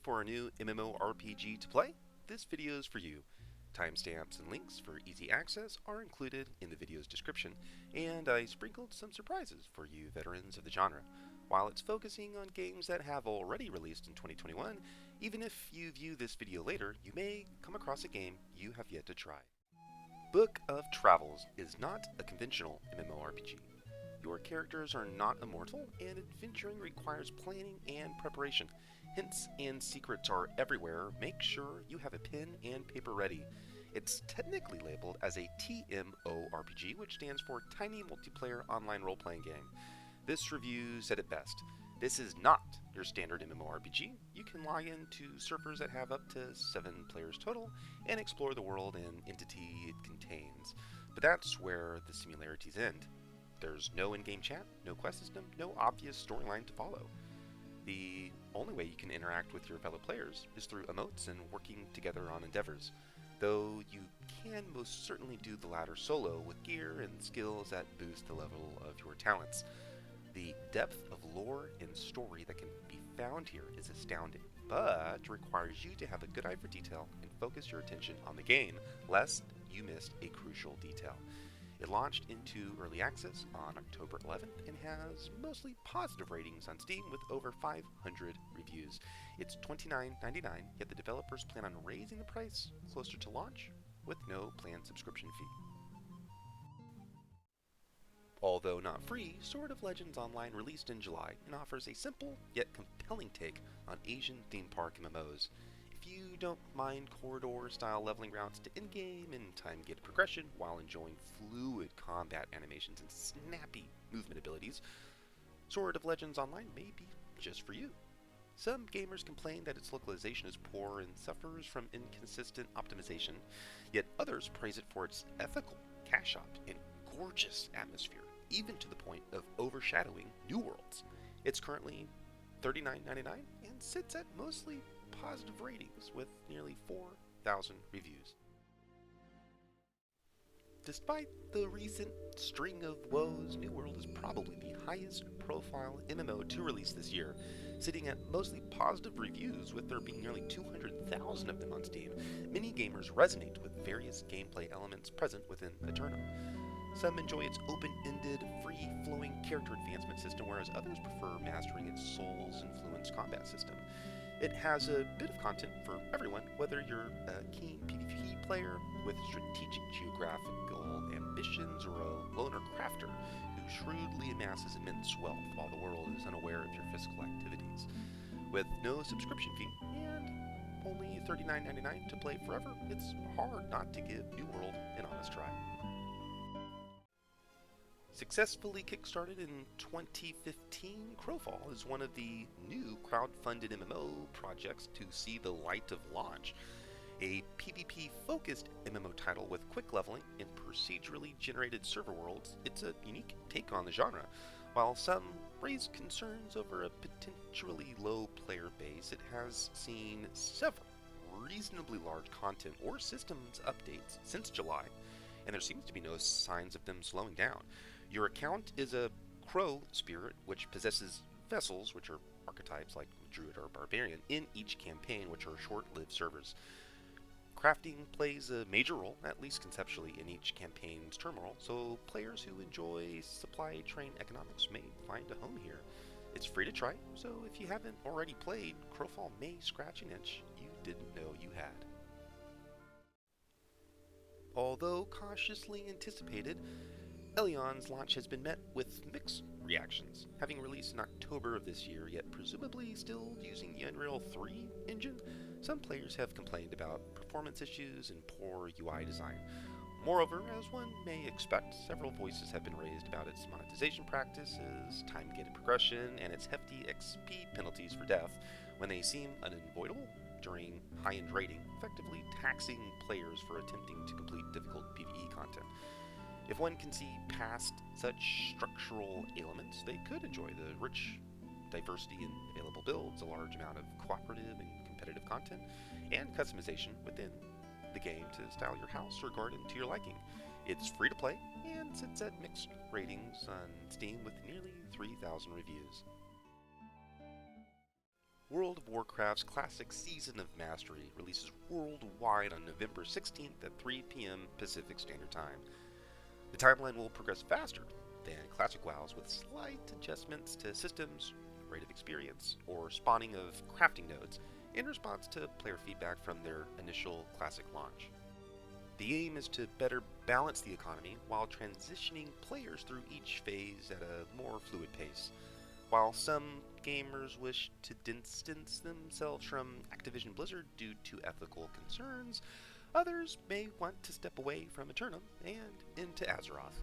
for a new MMORPG to play? This video is for you. Timestamps and links for easy access are included in the video's description, and I sprinkled some surprises for you veterans of the genre. While it's focusing on games that have already released in 2021, even if you view this video later, you may come across a game you have yet to try. Book of Travels is not a conventional MMORPG. Your characters are not immortal, and adventuring requires planning and preparation. Hints and secrets are everywhere. Make sure you have a pen and paper ready. It's technically labeled as a TMORPG, which stands for Tiny Multiplayer Online Role-Playing Game. This review said it best. This is not your standard MMORPG. You can log into servers that have up to 7 players total and explore the world and entity it contains. But that's where the similarities end. There's no in-game chat, no quest system, no obvious storyline to follow. The only way you can interact with your fellow players is through emotes and working together on endeavors, though you can most certainly do the latter solo with gear and skills that boost the level of your talents. The depth of lore and story that can be found here is astounding, but requires you to have a good eye for detail and focus your attention on the game, lest you missed a crucial detail. It launched into early access on October 11th and has mostly positive ratings on Steam with over 500 reviews. It's $29.99, yet the developers plan on raising the price closer to launch with no planned subscription fee. Although not free, Sword of Legends Online released in July and offers a simple yet compelling take on Asian theme park MMOs. If you don't mind corridor-style leveling routes to endgame and time-gated progression while enjoying fluid combat animations and snappy movement abilities, Sword of Legends Online may be just for you. Some gamers complain that its localization is poor and suffers from inconsistent optimization, yet others praise it for its ethical cash shop and gorgeous atmosphere, even to the point of overshadowing New Worlds. It's currently $39.99 and sits at mostly positive ratings with nearly 4,000 reviews. Despite the recent string of woes, New World is probably the highest profile MMO to release this year, sitting at mostly positive reviews with there being nearly 200,000 of them on Steam. Many gamers resonate with various gameplay elements present within Eternum. Some enjoy its open-ended, free-flowing character advancement system, whereas others prefer mastering its Souls-influenced combat system. It has a bit of content for everyone, whether you're a keen PvP player with strategic geographical ambitions or a loner crafter who shrewdly amasses immense wealth while the world is unaware of your fiscal activities. With no subscription fee and only $39.99 to play forever, it's hard not to give New World an honest try. Successfully kickstarted in 2015, Crowfall is one of the new crowd-funded MMO projects to see the light of launch. A PvP-focused MMO title with quick leveling and procedurally generated server worlds, it's a unique take on the genre. While some raise concerns over a potentially low player base, it has seen several reasonably large content or systems updates since July, and there seems to be no signs of them slowing down. Your account is a crow spirit, which possesses vessels, which are archetypes like druid or barbarian, in each campaign, which are short-lived servers. Crafting plays a major role, at least conceptually, in each campaign's turmoil, so players who enjoy supply train economics may find a home here. It's free to try, so if you haven't already played, Crowfall may scratch an itch you didn't know you had. Although cautiously anticipated, Elyon's launch has been met with mixed reactions. Having released in October of this year, yet presumably still using the Unreal 3 engine, some players have complained about performance issues and poor UI design. Moreover, as one may expect, several voices have been raised about its monetization practices, time-gated progression, and its hefty XP penalties for death when they seem unavoidable during high-end raiding, effectively taxing players for attempting to complete difficult PvE content. If one can see past such structural ailments, they could enjoy the rich diversity in available builds, a large amount of cooperative and competitive content, and customization within the game to style your house or garden to your liking. It's free to play and sits at mixed ratings on Steam with nearly 3,000 reviews. World of Warcraft's classic Season of Mastery releases worldwide on November 16th at 3 p.m. Pacific Standard Time. The timeline will progress faster than classic WoWs with slight adjustments to systems, rate of experience, or spawning of crafting nodes in response to player feedback from their initial classic launch. The aim is to better balance the economy while transitioning players through each phase at a more fluid pace. While some gamers wish to distance themselves from Activision Blizzard due to ethical concerns, others may want to step away from Eternum and into Azeroth.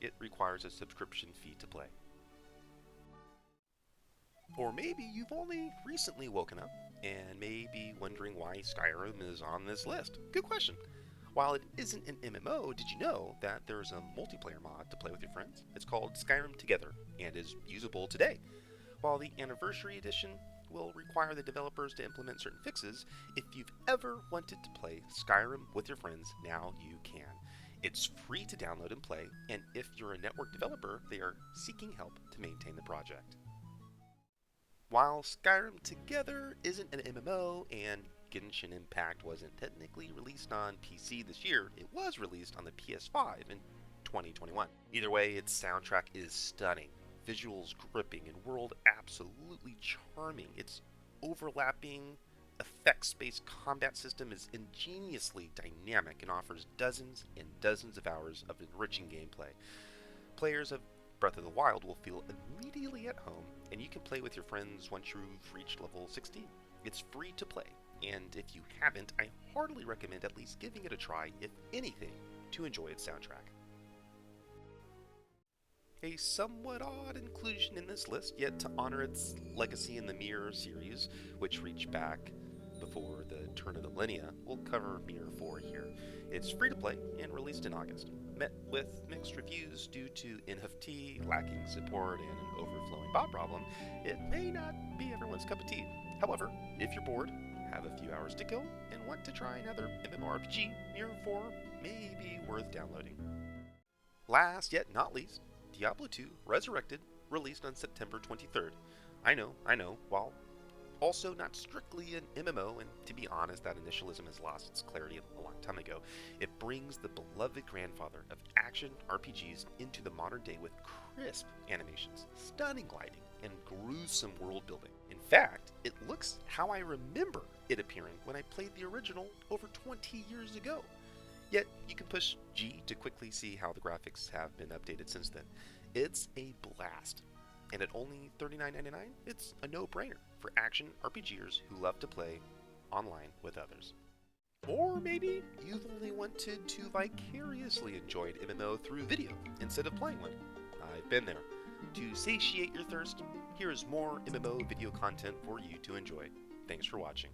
It requires a subscription fee to play. Or maybe you've only recently woken up and may be wondering why Skyrim is on this list. Good question. While it isn't an MMO, did you know that there's a multiplayer mod to play with your friends? It's called Skyrim Together and is usable today. While the Anniversary Edition will require the developers to implement certain fixes, if you've ever wanted to play Skyrim with your friends, now you can. It's free to download and play, and if you're a network developer, they are seeking help to maintain the project. While Skyrim Together isn't an MMO and Genshin Impact wasn't technically released on PC this year, it was released on the PS5 in 2021. Either way, its soundtrack is stunning, visuals gripping, and world absolutely charming. Its overlapping, effects-based combat system is ingeniously dynamic and offers dozens and dozens of hours of enriching gameplay. Players of Breath of the Wild will feel immediately at home, and you can play with your friends once you've reached level 16. It's free to play, and if you haven't, I heartily recommend at least giving it a try, if anything, to enjoy its soundtrack. A somewhat odd inclusion in this list, yet to honor its legacy in the Mirror series, which reached back before the turn of the millennia, we'll cover Mirror 4 here. It's free to play and released in August. Met with mixed reviews due to NFT, lacking support, and an overflowing bot problem, it may not be everyone's cup of tea. However, if you're bored, have a few hours to kill, and want to try another MMORPG, Mirror 4 may be worth downloading. Last yet not least, Diablo 2 Resurrected, released on September 23rd. I know, while also not strictly an MMO, and to be honest, that initialism has lost its clarity a long time ago, it brings the beloved grandfather of action RPGs into the modern day with crisp animations, stunning lighting, and gruesome world building. In fact, it looks how I remember it appearing when I played the original over 20 years ago. Yet, you can push G to quickly see how the graphics have been updated since then. It's a blast. And at only $39.99, it's a no-brainer for action RPGers who love to play online with others. Or maybe you've only wanted to vicariously enjoy an MMO through video instead of playing one. I've been there. To satiate your thirst, here is more MMO video content for you to enjoy. Thanks for watching.